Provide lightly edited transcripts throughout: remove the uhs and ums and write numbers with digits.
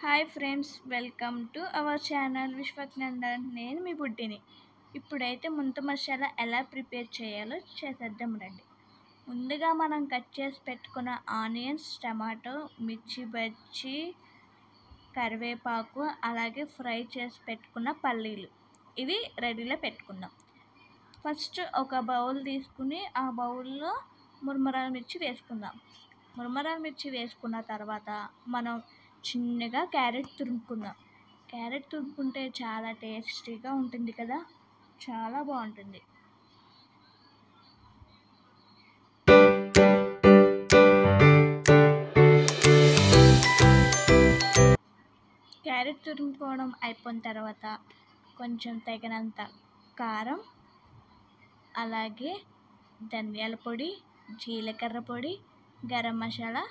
Hi friends, welcome to our channel Vishwaknandan. నేను మీ బుడ్డిని. ఇప్పుడైతే ముంత మసాలా ఎలా ప్రిపేర్ చేయాలో చేసేద్దాం రండి. ముందుగా మనం కట్ చేసి పెట్టుకున్న ఆనియన్స్, టమాటో, మిర్చి బజ్జీ, కరివేపాకు, అలాగే ఫ్రై చేసి పెట్టుకున్న పల్లీలు ఇవి రెడీలో పెట్టుకుందాం. ఫస్ట్ ఒక బౌల్ తీసుకుని ఆ బౌల్లో మురమరాల మిర్చి వేసుకుందాం. మురమరాల మిర్చి వేసుకున్న తర్వాత మనం చిన్నగా క్యారెట్ తురుముకుందాం. క్యారెట్ తురుముకుంటే చాలా టేస్టీగా ఉంటుంది కదా, చాలా బాగుంటుంది. క్యారెట్ తురుముకోవడం అయిపోయిన తర్వాత కొంచెం తగినంత కారం, అలాగే ధనియాల పొడి, జీలకర్ర పొడి, గరం మసాలా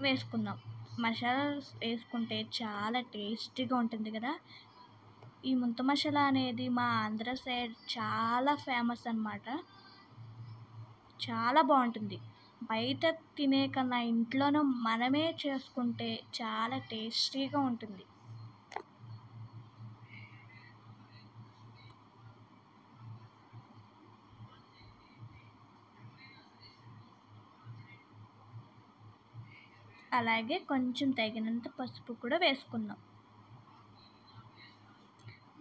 వేసుకుందాం. మసాలా వేసుకుంటే చాలా టేస్టీగా ఉంటుంది కదా. ఈ ముంత మసాలా అనేది మా ఆంధ్ర సైడ్ చాలా ఫేమస్ అన్నమాట. చాలా బాగుంటుంది. బయట తినే కన్నా ఇంట్లోనూ మనమే చేసుకుంటే చాలా టేస్టీగా ఉంటుంది. అలాగే కొంచెం తగినంత పసుపు కూడా వేసుకుందాం.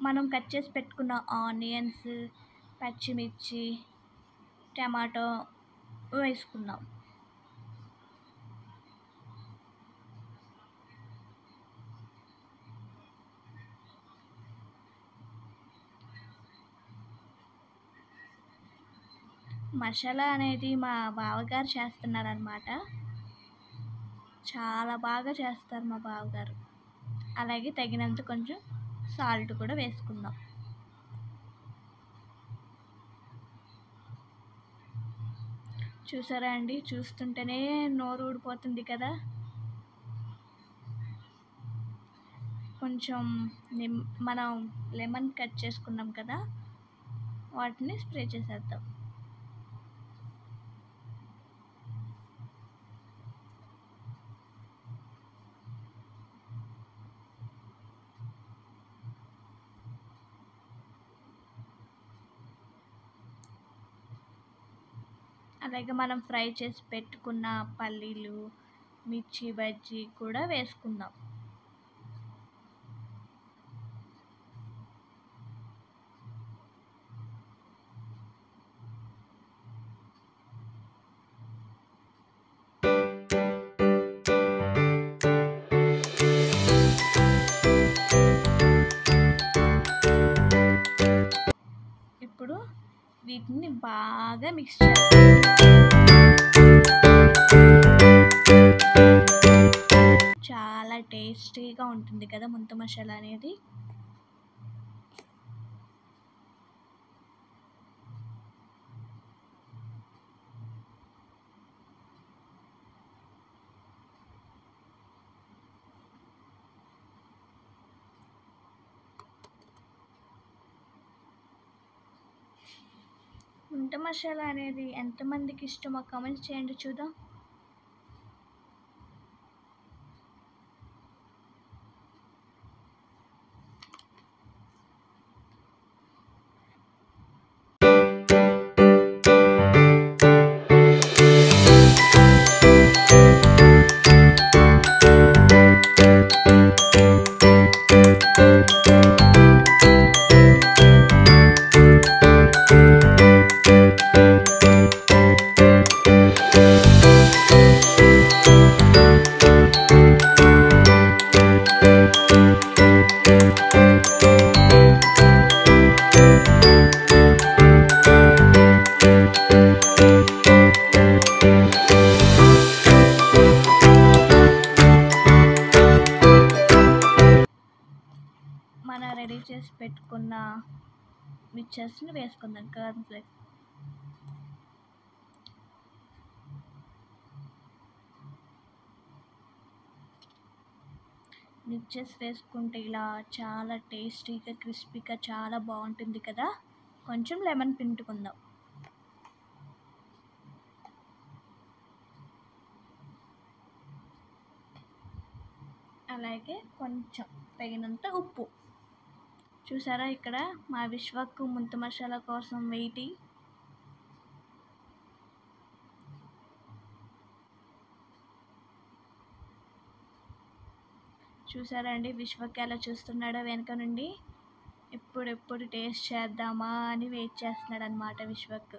మనం కట్ చేసి పెట్టుకున్న ఆనియన్స్, పచ్చిమిర్చి, టమాటో వేసుకుందాం. మసాలా అనేది మా బావగారు చేస్తున్నారనమాట. చాలా బాగా చేస్తారు మా బావగారు. అలాగే తగినంత కొంచెం సాల్ట్ కూడా వేసుకుందాం. చూసారా అండి, చూస్తుంటేనే నోరు ఊడిపోతుంది కదా. కొంచెం మనం లెమన్ కట్ చేసుకున్నాం కదా, వాటిని స్ప్రే చేసేద్దాం. అలాగే మనం ఫ్రై చేసి పెట్టుకున్న పల్లీలు, మిర్చి బజ్జీ కూడా వేసుకుందాం. ఇప్పుడు వీటిని బాగా మిక్స్ చేయాలి. చాలా టేస్టీగా ఉంటుంది కదా ముంత మసాలా అనేది. ముంత మసాలా అనేది ఎంతమందికి ఇష్టమో కామెంట్స్ చేయండి చూద్దాం. రెడీ చేసి పెట్టుకున్న మిక్చర్స్ని వేసుకుందాం. కార్న్ ఫ్లేక్స్ మిక్చర్స్ వేసుకుంటే ఇలా చాలా టేస్టీగా, క్రిస్పీగా చాలా బాగుంటుంది కదా. కొంచెం లెమన్ పిండుకుందాం. అలాగే కొంచెం తగినంత ఉప్పు. చూసారా ఇక్కడ మా విశ్వక్ ముంత మసాలా కోసం వెయిటి. చూసారా అండి విశ్వక్ ఎలా చూస్తున్నాడో వెనక నుండి. ఎప్పుడెప్పుడు టేస్ట్ చేద్దామా అని వెయిట్ చేస్తున్నాడు అనమాట విశ్వక్.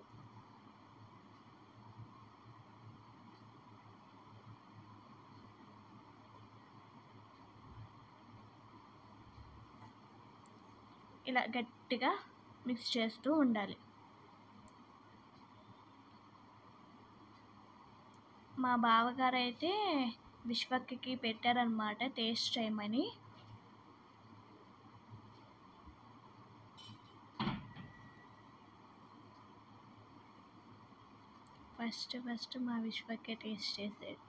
ఇలా గట్టిగా మిక్స్ చేస్తూ ఉండాలి. మా బావగారు అయితే విశ్వక్కి పెట్టారనమాట టేస్ట్ చేయమని. ఫస్ట్ మా విశ్వక్కే టేస్ట్ చేసాడు.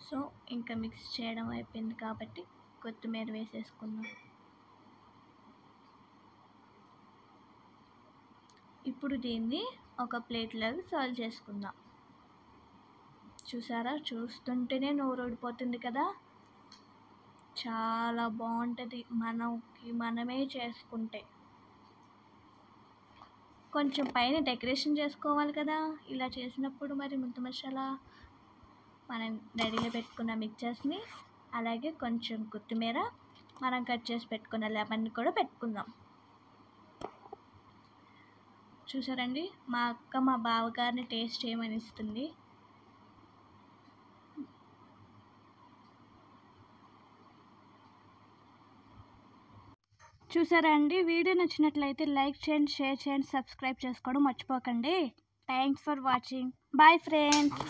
సో ఇంకా మిక్స్ చేయడం అయిపోయింది కాబట్టి కొత్తిమీర వేసేసుకుందాం. ఇప్పుడు దీన్ని ఒక ప్లేట్లోకి సర్వ్ చేసుకుందాం. చూసారా చూస్తుంటేనే నోరూడిపోతుంది కదా. చాలా బాగుంటుంది మనమే చేసుకుంటే. కొంచెం పైన డెకరేషన్ చేసుకోవాలి కదా ఇలా చేసినప్పుడు. మరి ముంత మసాలా మనం రెడీగా పెట్టుకున్న మిక్చర్స్ని అలాగే కొంచెం కొత్తిమీర మనం కట్ చేసి పెట్టుకున్న లెమన్ని కూడా పెట్టుకుందాం. చూసారండి మా అక్క మా బావగారిని టేస్ట్ చేయమని ఇస్తుంది. చూసారా అండి వీడియో నచ్చినట్లయితే లైక్ చేయండి, షేర్ చేయండి, సబ్స్క్రైబ్ చేసుకోవడం మర్చిపోకండి. Thanks for watching. Bye friends.